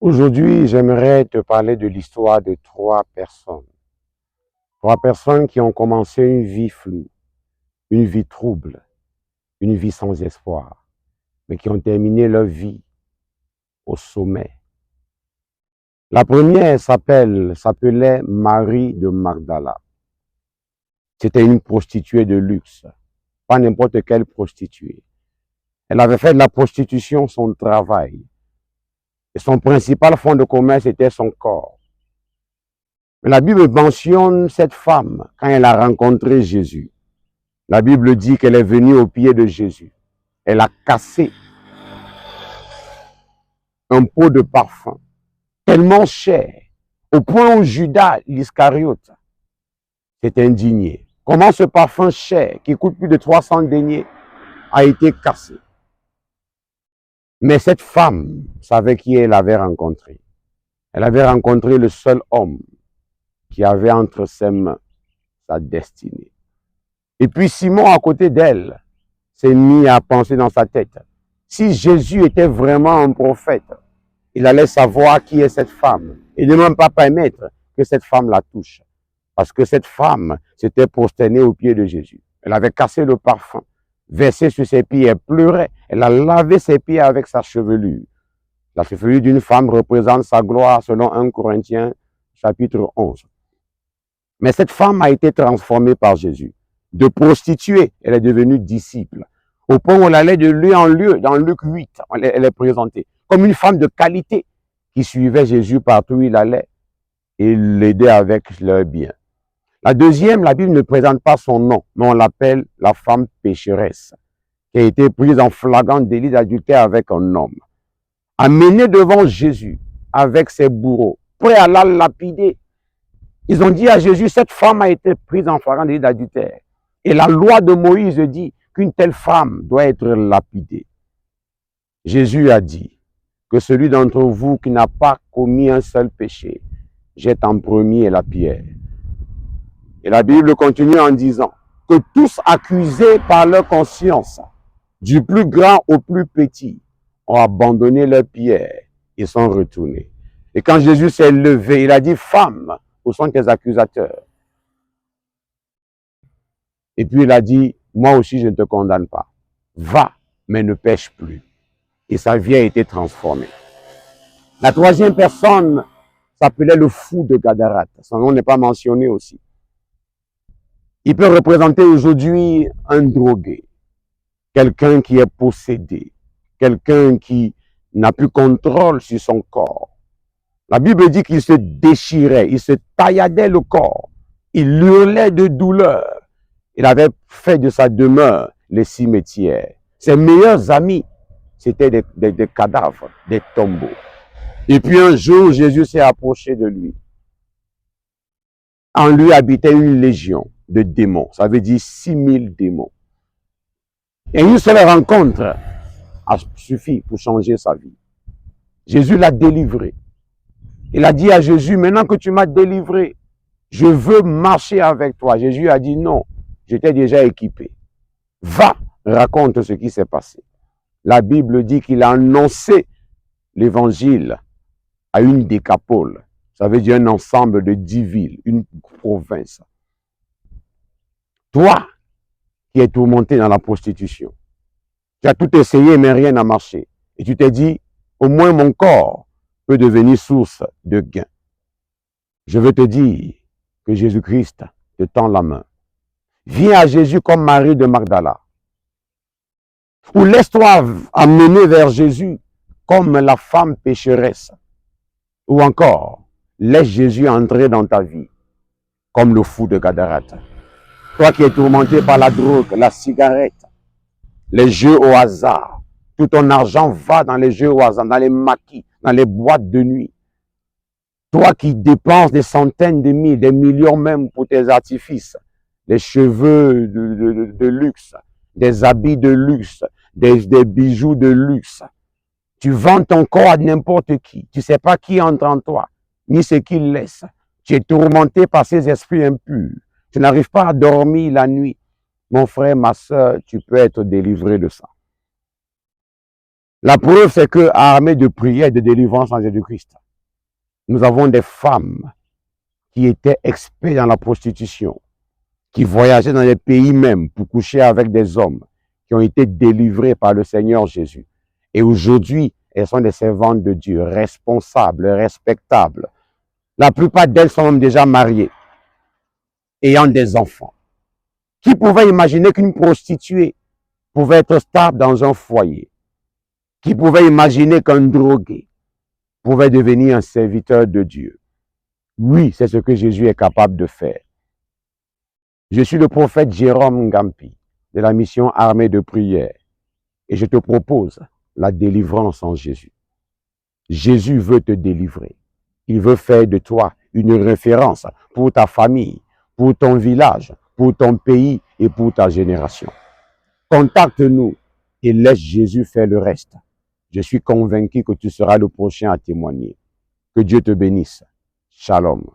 Aujourd'hui, j'aimerais te parler de l'histoire de trois personnes. Trois personnes qui ont commencé une vie floue, une vie trouble, une vie sans espoir, mais qui ont terminé leur vie au sommet. La première s'appelait Marie de Magdala. C'était une prostituée de luxe, pas n'importe quelle prostituée. Elle avait fait de la prostitution son travail. Et son principal fonds de commerce était son corps. Mais la Bible mentionne cette femme quand elle a rencontré Jésus. La Bible dit qu'elle est venue au pied de Jésus. Elle a cassé un pot de parfum tellement cher, au point où Judas l'Iscariote s'est indigné. Comment ce parfum cher, qui coûte plus de 300 deniers, a été cassé? Mais cette femme savait qui elle avait rencontré. Elle avait rencontré le seul homme qui avait entre ses mains sa destinée. Et puis Simon, à côté d'elle, s'est mis à penser dans sa tête, si Jésus était vraiment un prophète, il allait savoir qui est cette femme et ne même pas permettre que cette femme la touche. Parce que cette femme s'était prosternée aux pieds de Jésus. Elle avait cassé le parfum, versé sur ses pieds, elle pleurait, elle a lavé ses pieds avec sa chevelure. La chevelure d'une femme représente sa gloire selon 1 Corinthiens chapitre 11. Mais cette femme a été transformée par Jésus. De prostituée, elle est devenue disciple. Au point où elle allait de lieu en lieu, dans Luc 8, elle est présentée comme une femme de qualité qui suivait Jésus partout où il allait et l'aidait avec leurs biens. La deuxième, la Bible ne présente pas son nom, mais on l'appelle la femme pécheresse, qui a été prise en flagrant délit d'adultère avec un homme. Amenée devant Jésus avec ses bourreaux, prêts à la lapider. Ils ont dit à Jésus, cette femme a été prise en flagrant délit d'adultère. Et la loi de Moïse dit qu'une telle femme doit être lapidée. Jésus a dit que celui d'entre vous qui n'a pas commis un seul péché jette en premier la pierre. Et la Bible continue en disant que tous accusés par leur conscience, du plus grand au plus petit, ont abandonné leur pierre et sont retournés. Et quand Jésus s'est levé, il a dit, femme, où sont tes accusateurs? Et puis il a dit, moi aussi je ne te condamne pas. Va, mais ne pêche plus. Et sa vie a été transformée. La troisième personne s'appelait le fou de Gadarate. Son nom n'est pas mentionné aussi. Il peut représenter aujourd'hui un drogué, quelqu'un qui est possédé, quelqu'un qui n'a plus contrôle sur son corps. La Bible dit qu'il se déchirait, il se tailladait le corps, il hurlait de douleur. Il avait fait de sa demeure les cimetières. Ses meilleurs amis, c'était des cadavres, des tombeaux. Et puis un jour, Jésus s'est approché de lui. En lui habitait une légion de démons. Ça veut dire 6000 démons. Et une seule rencontre a suffi pour changer sa vie. Jésus l'a délivré. Il a dit à Jésus, maintenant que tu m'as délivré, je veux marcher avec toi. Jésus a dit non, j'étais déjà équipé. Va, raconte ce qui s'est passé. La Bible dit qu'il a annoncé l'évangile à une décapole. Ça veut dire un ensemble de 10 villes, une province. Toi, qui es tourmenté dans la prostitution, tu as tout essayé, mais rien n'a marché. Et tu t'es dit, au moins mon corps peut devenir source de gain. Je veux te dire que Jésus-Christ te tend la main. Viens à Jésus comme Marie de Magdala. Ou laisse-toi amener vers Jésus comme la femme pécheresse. Ou encore, laisse Jésus entrer dans ta vie comme le fou de Gadarate. Toi qui es tourmenté par la drogue, la cigarette, les jeux au hasard. Tout ton argent va dans les jeux au hasard, dans les maquis, dans les boîtes de nuit. Toi qui dépenses des centaines de mille, des millions même pour tes artifices, des cheveux de luxe, des habits de luxe, des bijoux de luxe. Tu vends ton corps à n'importe qui. Tu ne sais pas qui entre en toi, ni ce qu'il laisse. Tu es tourmenté par ces esprits impurs. Tu n'arrives pas à dormir la nuit. Mon frère, ma soeur, tu peux être délivré de ça. La preuve, c'est que, armés de prière et de délivrance en Jésus-Christ, nous avons des femmes qui étaient experts dans la prostitution, qui voyageaient dans les pays même pour coucher avec des hommes qui ont été délivrés par le Seigneur Jésus. Et aujourd'hui, elles sont des servantes de Dieu, responsables, respectables. La plupart d'elles sont même déjà mariées, ayant des enfants. Qui pouvait imaginer qu'une prostituée pouvait être stable dans un foyer? Qui pouvait imaginer qu'un drogué pouvait devenir un serviteur de Dieu? Oui, c'est ce que Jésus est capable de faire. Je suis le prophète Jérôme Ngampi de la mission Armée de prière et je te propose la délivrance en Jésus. Jésus veut te délivrer. Il veut faire de toi une référence pour ta famille, pour ton village, pour ton pays et pour ta génération. Contacte-nous et laisse Jésus faire le reste. Je suis convaincu que tu seras le prochain à témoigner. Que Dieu te bénisse. Shalom.